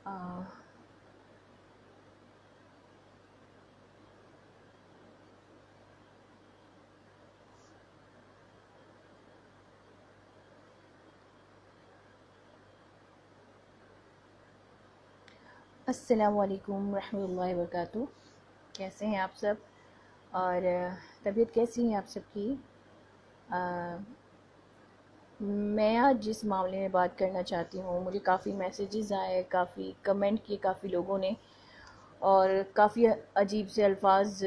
آ، السلام علیکم ورحمۃ اللہ وبرکاتہ. کیسے ہیں آپ سب؟ اور طبیعت کیسی ہے آپ سب کی؟ آ، میں آج جس معاملے میں بات کرنا چاہتی ہوں، مجھے کافی میسیجز آئے، کافی کمنٹ کیے کافی لوگوں نے، اور کافی عجیب سے الفاظ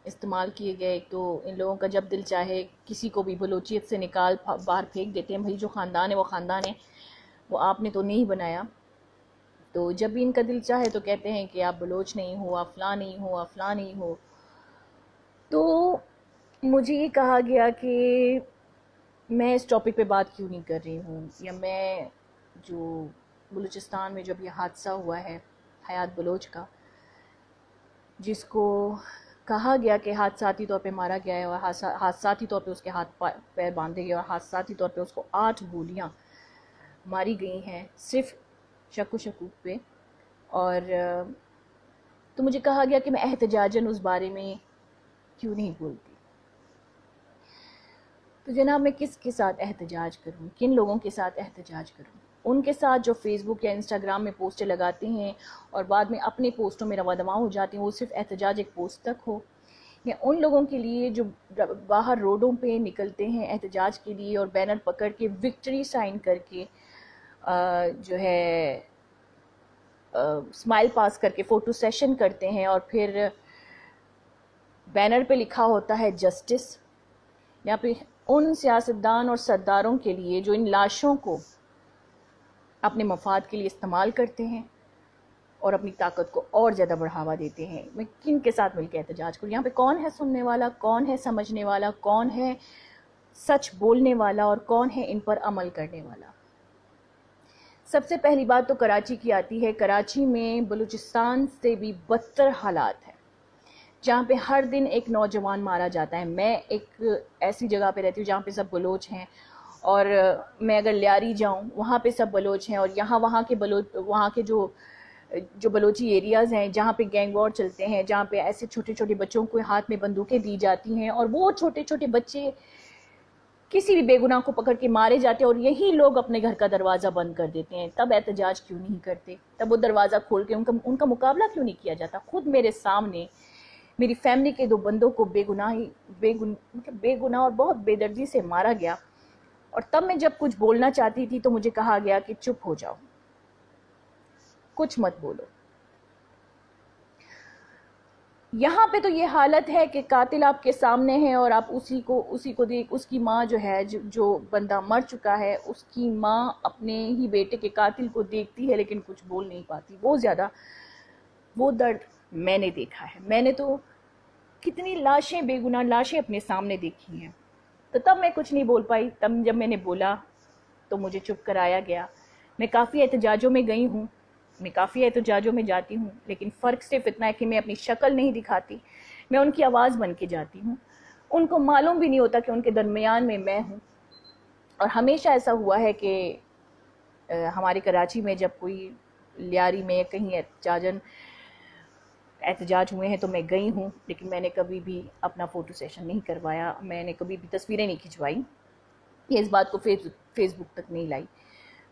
استعمال کیے گئے. ایک تو ان لوگوں کا جب دل چاہے کسی کو بھی بلوچیت سے نکال باہر پھینک دیتے ہیں. بھائی جو خاندان ہے وہ خاندان ہے، وہ آپ نے تو نہیں بنایا. تو جب بھی ان کا دل چاہے تو کہتے ہیں کہ آپ بلوچ نہیں ہو، آپ فلاں نہیں ہو، آپ فلاں نہیں ہو. تو مجھے یہ کہا گیا کہ میں اس ٹاپک پہ بات کیوں نہیں کر رہی ہوں، یا میں جو بلوچستان میں جب یہ حادثہ ہوا ہے حیات بلوچ کا، جس کو کہا گیا کہ حادثاتی طور پہ مارا گیا ہے، اور حادثاتی طور پہ اس کے ہاتھ پیر باندھے گئے، اور حادثاتی طور پہ اس کو 8 گولیاں ماری گئی ہیں صرف شک و شکوک پہ. اور تو مجھے کہا گیا کہ میں احتجاجاً اس بارے میں کیوں نہیں بولتی. تو جناب میں کس کے ساتھ احتجاج کروں، کن لوگوں کے ساتھ احتجاج کروں؟ ان کے ساتھ جو فیس بک یا انسٹاگرام میں پوسٹیں لگاتے ہیں اور بعد میں اپنے پوسٹوں میں رواں دواں ہو جاتے ہیں، وہ صرف احتجاج ایک پوسٹ تک ہو، یا ان لوگوں کے لیے جو باہر روڈوں پہ نکلتے ہیں احتجاج کے لیے اور بینر پکڑ کے وکٹری سائن کر کے جو ہے اسمائل پاس کر کے فوٹو سیشن کرتے ہیں، اور پھر بینر پہ لکھا ہوتا ہے جسٹس، یا پھر ان سیاستدان اور سرداروں کے لیے جو ان لاشوں کو اپنے مفاد کے لیے استعمال کرتے ہیں اور اپنی طاقت کو اور زیادہ بڑھاوا دیتے ہیں. میں کن کے ساتھ مل کے احتجاج کروں؟ یہاں پہ کون ہے سننے والا، کون ہے سمجھنے والا، کون ہے سچ بولنے والا، اور کون ہے ان پر عمل کرنے والا؟ سب سے پہلی بات تو کراچی کی آتی ہے. کراچی میں بلوچستان سے بھی بدتر حالات ہیں، جہاں پہ ہر دن ایک نوجوان مارا جاتا ہے. میں ایک ایسی جگہ پہ رہتی ہوں جہاں پہ سب بلوچ ہیں، اور میں اگر لیاری جاؤں وہاں پہ سب بلوچ ہیں، اور وہاں کے جو بلوچی ایریاز ہیں جہاں پہ گینگ وار چلتے ہیں، جہاں پہ ایسے چھوٹے چھوٹے بچوں کو ہاتھ میں بندوقیں دی جاتی ہیں، اور وہ چھوٹے چھوٹے بچے کسی بھی بے گناہ کو پکڑ کے مارے جاتے ہیں، اور یہی لوگ اپنے گھر کا دروازہ بند کر دیتے ہیں. تب احتجاج کیوں نہیں کرتے؟ تب وہ دروازہ کھول کے ان کا مقابلہ کیوں نہیں کیا جاتا؟ خود میرے سامنے میری فیملی کے 2 بندوں کو بے گناہ اور بہت بے دردی سے مارا گیا، اور تب میں جب کچھ بولنا چاہتی تھی تو مجھے کہا گیا کہ چپ ہو جاؤ، کچھ مت بولو. یہاں پہ تو یہ حالت ہے کہ قاتل آپ کے سامنے ہے، اور آپ اسی کو دیکھ، اس کی ماں جو ہے، جو بندہ مر چکا ہے، اس کی ماں اپنے ہی بیٹے کے قاتل کو دیکھتی ہے لیکن کچھ بول نہیں پاتی. وہ درد میں نے دیکھا ہے. میں نے تو کتنی لاشیں، بے گناہ لاشیں اپنے سامنے دیکھی ہیں. تو تب میں کچھ نہیں بول پائی. تب جب میں نے بولا تو مجھے چپ کرایا گیا. میں کافی احتجاجوں میں گئی ہوں، میں کافی احتجاجوں میں جاتی ہوں، لیکن فرق صرف اتنا ہے کہ میں اپنی شکل نہیں دکھاتی، میں ان کی آواز بن کے جاتی ہوں. ان کو معلوم بھی نہیں ہوتا کہ ان کے درمیان میں ہوں. اور ہمیشہ ایسا ہوا ہے کہ ہماری کراچی میں جب کوئی لیاری میں کہیں احتجاج ہوئے ہیں تو میں گئی ہوں، لیکن میں نے کبھی بھی اپنا فوٹو سیشن نہیں کروایا، میں نے کبھی بھی تصویریں نہیں کھنچوائی، یہ اس بات کو فیس بک تک نہیں لائی.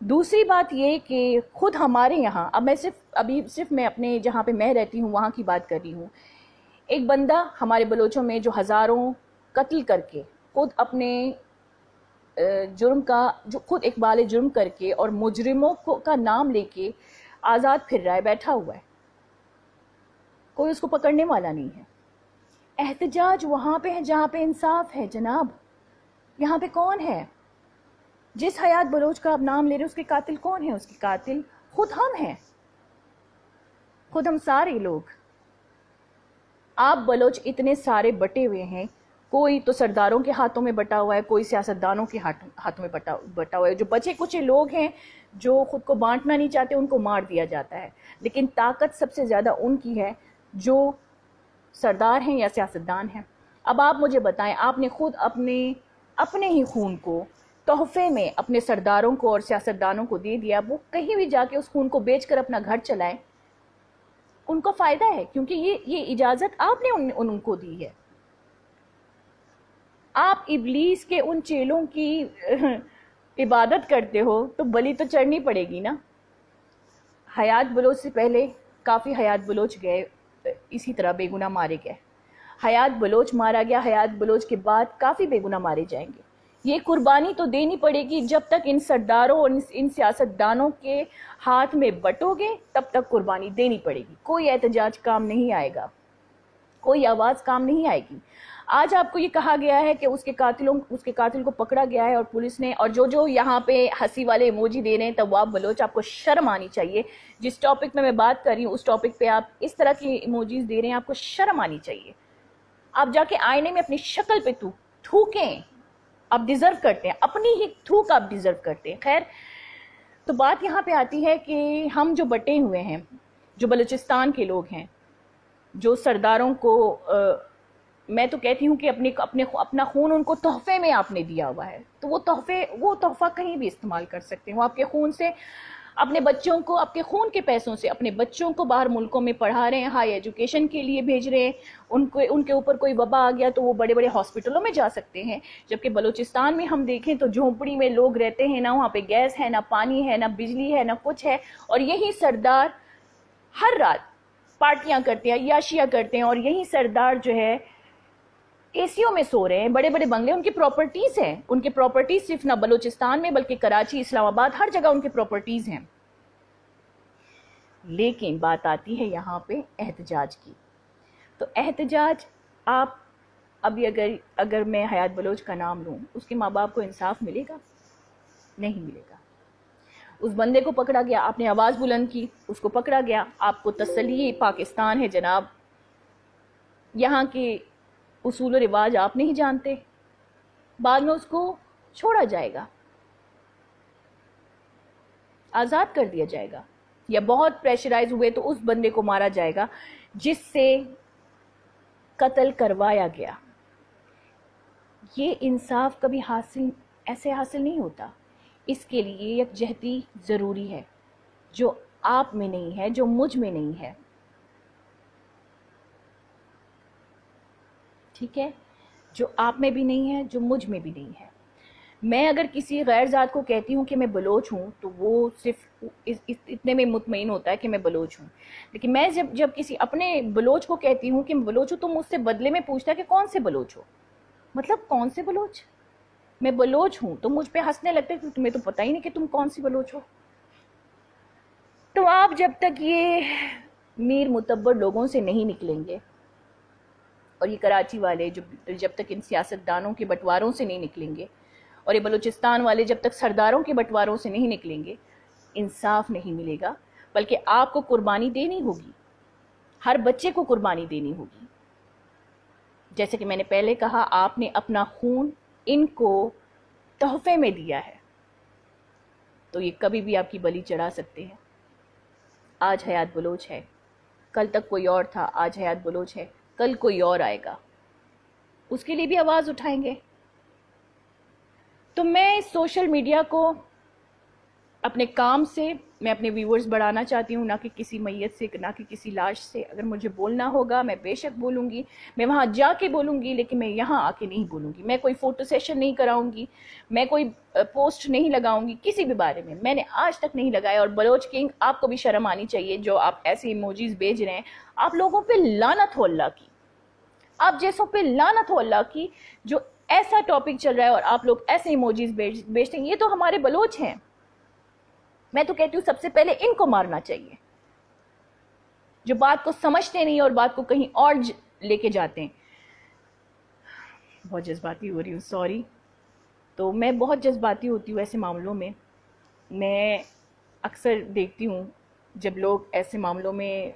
دوسری بات یہ کہ خود ہمارے یہاں، صرف میں اپنے جہاں پہ میں رہتی ہوں وہاں کی بات کر رہی ہوں. ایک بندہ ہمارے بلوچوں میں جو ہزاروں قتل کر کے خود اپنے جرم کا، جو خود اقبال جرم کر کے اور مجرموں کا نام لے کے آزاد پھر رہا ہے، بیٹھا ہوا ہے، کوئی اس کو پکڑنے والا نہیں ہے. احتجاج وہاں پہ ہے جہاں پہ انصاف ہے جناب. یہاں پہ کون ہے؟ جس حیات بلوچ کا آپ نام لے رہے اس کے قاتل کون ہے؟ اس کے قاتل خود ہم ہیں، خود ہم سارے لوگ. آپ بلوچ اتنے سارے بٹے ہوئے ہیں، کوئی تو سرداروں کے ہاتھوں میں بٹا ہوا ہے، کوئی سیاستدانوں کے ہاتھوں میں بٹا ہوا ہے. جو بچے کچھ لوگ ہیں جو خود کو بانٹنا نہیں چاہتے ان کو مار دیا جاتا ہے، لیکن طاقت سب سے زیادہ ان کی ہے جو سردار ہیں یا سیاستدان ہیں. اب آپ مجھے بتائیں، آپ نے خود اپنے ہی خون کو تحفے میں اپنے سرداروں کو اور سیاستدانوں کو دے دیا، وہ کہیں بھی جا کے اس خون کو بیچ کر اپنا گھر چلائیں، ان کو فائدہ ہے، کیونکہ یہ اجازت آپ نے ان کو دی ہے۔ آپ ابلیس کے ان چیلوں کی عبادت کرتے ہو تو بلی تو چڑھنی پڑے گی نا۔ حیات بلوچ سے پہلے کافی حیات بلوچ گئے، اسی طرح بے گناہ مارے گئے۔ حیات بلوچ مارا گیا، حیات بلوچ کے بعد کافی بے گناہ مارے جائیں گے۔ یہ قربانی تو دینی پڑے گی، جب تک ان سرداروں اور ان سیاستدانوں کے ہاتھ میں بٹو گے تب تک قربانی دینی پڑے گی۔ کوئی احتجاج کام نہیں آئے گا، کوئی آواز کام نہیں آئے گی۔ آج آپ کو یہ کہا گیا ہے کہ اس کے قاتل کو پکڑا گیا ہے اور پولیس نے، اور جو یہاں پہ ہنسی والے ایموجی دے رہے ہیں، تواب بلوچ، آپ کو شرم آنی چاہیے۔ جس ٹاپک میں بات کر رہی ہوں اس ٹاپک پہ آپ اس طرح کی ایموجیز دے رہے ہیں، آپ کو شرم آنی چاہیے۔ آپ جا کے آئینے میں اپنی شکل پہ تھوکیں، آپ ڈیزرو کرتے ہیں، اپنی ہی تھوک آپ ڈیزرو کرتے ہیں۔ خیر، تو بات یہاں پہ آتی ہے کہ ہم جو بٹے ہوئے ہیں، جو بلوچستان کے لوگ ہیں، جو سرداروں کو میں تو کہتی ہوں کہ اپنا خون ان کو تحفے میں آپ نے دیا ہوا ہے، تو وہ تحفہ کہیں بھی استعمال کر سکتے ہیں۔ وہ آپ کے خون سے اپنے بچوں کو، آپ کے خون کے پیسوں سے اپنے بچوں کو باہر ملکوں میں پڑھا رہے ہیں، ہائی ایجوکیشن کے لیے بھیج رہے ہیں، ان کے اوپر کوئی وبا آ گیا تو وہ بڑے بڑے ہاسپٹلوں میں جا سکتے ہیں۔ جبکہ بلوچستان میں ہم دیکھیں تو جھونپڑی میں لوگ رہتے ہیں، نہ وہاں پہ گیس ہے، نہ پانی ہے، نہ بجلی ہے، نہ کچھ ہے، اور یہی سردار ہر رات پارٹیاں کرتے ہیں، عیاشیاں کرتے ہیں، اور یہی سردار جو ہے اے سیوں میں سو رہے ہیں، بڑے بڑے بنگلے، ان کی پراپرٹیز ہیں، ان کی پراپرٹیز صرف نہ بلوچستان میں بلکہ کراچی، اسلام آباد، ہر جگہ ان کی پراپرٹیز ہیں۔ لیکن بات آتی ہے یہاں پہ احتجاج کی، تو احتجاج آپ ابھی اگر میں حیات بلوچ کا نام لوں، اس کے ماں باپ کو انصاف ملے گا؟ نہیں ملے گا۔ اس بندے کو پکڑا گیا، آپ نے آواز بلند کی، اس کو پکڑا گیا، آپ کو تسلی پاکستان ہے جناب، یہاں کے اصول و رواج آپ نہیں جانتے، بعد میں اس کو چھوڑا جائے گا، آزاد کر دیا جائے گا، یا بہت پریشرائز ہوئے تو اس بندے کو مارا جائے گا جس سے قتل کروایا گیا۔ یہ انصاف کبھی ایسے حاصل نہیں ہوتا، اس کے لیے یکجہتی ضروری ہے، جو آپ میں نہیں ہے، جو مجھ میں نہیں ہے، ٹھیک ہے؟ جو آپ میں بھی نہیں ہے، جو مجھ میں بھی نہیں ہے۔ میں اگر کسی غیر ذات کو کہتی ہوں کہ میں بلوچ ہوں تو وہ صرف اتنے میں مطمئن ہوتا ہے کہ میں بلوچ ہوں، لیکن میں جب کسی اپنے بلوچ کو کہتی ہوں کہ میں بلوچ ہوں تو مجھ سے بدلے میں پوچھتا ہے کہ کون سے بلوچ ہو؟ مطلب کون سے بلوچ؟ میں بلوچ ہوں تو مجھ پہ ہنسنے لگتے کہ تمہیں تو پتہ ہی نہیں کہ تم کون سی بلوچ ہو۔ تو آپ جب تک یہ میر متبر لوگوں سے نہیں نکلیں گے، اور یہ کراچی والے جب تک ان سیاستدانوں کے بٹواروں سے نہیں نکلیں گے، اور یہ بلوچستان والے جب تک سرداروں کے بٹواروں سے نہیں نکلیں گے، انصاف نہیں ملے گا، بلکہ آپ کو قربانی دینی ہوگی، ہر بچے کو قربانی دینی ہوگی۔ جیسے کہ میں نے پہلے کہا، آپ نے اپنا خون ان کو تحفے میں دیا ہے، تو یہ کبھی بھی آپ کی بلی چڑھا سکتے ہیں۔ آج حیات بلوچ ہے، کل تک کوئی اور تھا، آج حیات بلوچ ہے، کل کوئی اور آئے گا، اس کے لیے بھی آواز اٹھائیں گے۔ تو میں سوشل میڈیا کو اپنے کام سے، میں اپنے ویورز بڑھانا چاہتی ہوں، نہ کہ کسی میت سے، نہ کہ کسی لاش سے۔ اگر مجھے بولنا ہوگا میں بے شک بولوں گی، میں وہاں جا کے بولوں گی، لیکن میں یہاں آ کے نہیں بولوں گی۔ میں کوئی فوٹو سیشن نہیں کراؤں گی، میں کوئی پوسٹ نہیں لگاؤں گی کسی بھی بارے میں، میں نے آج تک نہیں لگایا۔ اور بلوچ کنگ، آپ کو بھی شرم آنی چاہیے جو آپ ایسے ایموجیز بھیج رہے ہیں۔ آپ لوگوں پہ لعنت ہو اللہ کی، آپ جیسوں پہ لعنت ہو اللہ کی، جو ایسا ٹاپک چل رہا ہے اور آپ لوگ ایسے ایموجیز بھیجتے ہیں۔ یہ تو ہمارے بلوچ ہیں، میں تو کہتی ہوں سب سے پہلے ان کو مارنا چاہیے، جو بات کو سمجھتے نہیں اور بات کو کہیں اور لے کے جاتے ہیں۔ بہت جذباتی ہو رہی ہوں، سوری۔ تو میں بہت جذباتی ہوتی ہوں ایسے معاملوں میں۔ میں اکثر دیکھتی ہوں جب لوگ ایسے معاملوں میں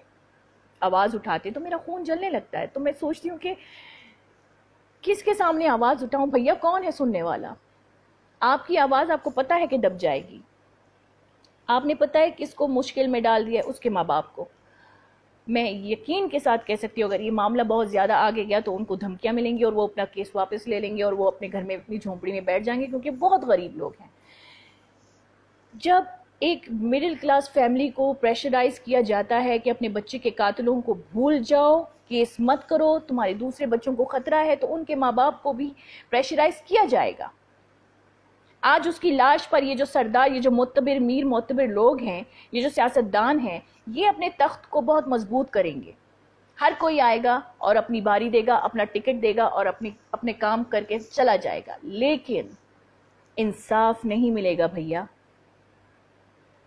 آواز اٹھاتے ہیں تو میرا خون جلنے لگتا ہے۔ تو میں سوچتی ہوں کہ کس کے سامنے آواز اٹھاؤں؟ بھیا کون ہے سننے والا؟ آپ کی آواز آپ کو پتہ ہے کہ دب جائے گی۔ آپ نے پتہ ہے کس کو مشکل میں ڈال دیا ہے؟ اس کے ماں باپ کو۔ میں یقین کے ساتھ کہہ سکتی ہوں اگر یہ معاملہ بہت زیادہ آگے گیا تو ان کو دھمکیاں ملیں گی اور وہ اپنا کیس واپس لے لیں گے اور وہ اپنے گھر میں اپنی جھونپڑی میں بیٹھ جائیں گے، کیونکہ بہت غریب لوگ ہیں۔ جب ایک مڈل کلاس فیملی کو پریشرائز کیا جاتا ہے کہ اپنے بچے کے قاتلوں کو بھول جاؤ، کیس مت کرو، تمہارے دوسرے بچوں کو خطرہ ہے، تو ان کے ماں باپ کو بھی پریشرائز کیا جائے گا۔ آج اس کی لاش پر یہ جو سردار، یہ جو معتبر میر معتبر لوگ ہیں، یہ جو سیاستدان ہیں، یہ اپنے تخت کو بہت مضبوط کریں گے۔ ہر کوئی آئے گا اور اپنی باری دے گا، اپنا ٹکٹ دے گا اور اپنے کام کر کے چلا جائے گا، لیکن انصاف نہیں ملے گا بھیا،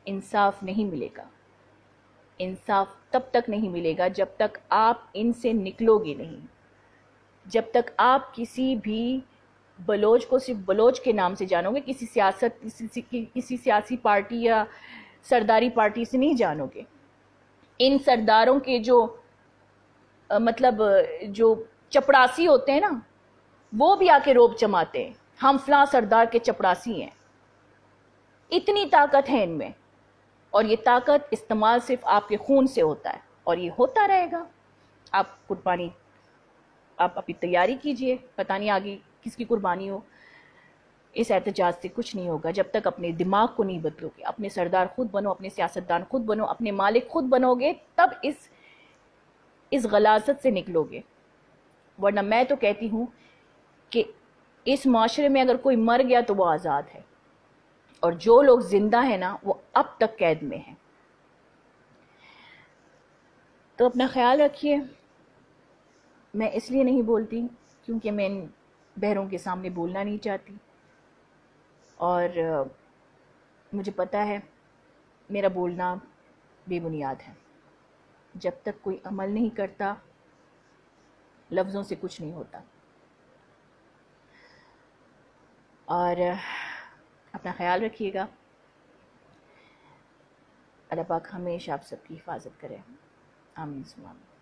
انصاف نہیں ملے گا۔ انصاف تب تک نہیں ملے گا جب تک آپ ان سے نکلو گے نہیں، جب تک آپ کسی بھی بلوچ کو صرف بلوچ کے نام سے جانو گے، کسی سیاسی پارٹی یا سرداری پارٹی سے نہیں جانو گے۔ ان سرداروں کے جو مطلب جو چپڑاسی ہوتے ہیں نا، وہ بھی آ کے روب چماتے ہیں، ہم فلاں سردار کے چپڑاسی ہیں۔ اتنی طاقت ہے ان میں، اور یہ طاقت استعمال صرف آپ کے خون سے ہوتا ہے، اور یہ ہوتا رہے گا۔ آپ قربانی، آپ اپنی تیاری کیجئے، پتہ نہیں آگے کس کی قربانی ہو۔ اس احتجاج سے کچھ نہیں ہوگا جب تک اپنے دماغ کو نہیں بدلو گے۔ اپنے سردار خود بنو، اپنے سیاستدان خود بنو، اپنے مالک خود بنو گے، تب اس غلاظت سے نکلو گے۔ ورنہ میں تو کہتی ہوں کہ اس معاشرے میں اگر کوئی مر گیا تو وہ آزاد ہے، اور جو لوگ زندہ ہیں نا وہ اب تک قید میں ہیں۔ تو اپنا خیال رکھیے۔ میں اس لیے نہیں بولتی کیونکہ میں ان بہروں کے سامنے بولنا نہیں چاہتی، اور مجھے پتہ ہے میرا بولنا بے بنیاد ہے۔ جب تک کوئی عمل نہیں کرتا، لفظوں سے کچھ نہیں ہوتا۔ اور اپنا خیال رکھیے گا۔ اللہ پاک ہمیشہ آپ سب کی حفاظت کرے۔ آمین ثم آمین۔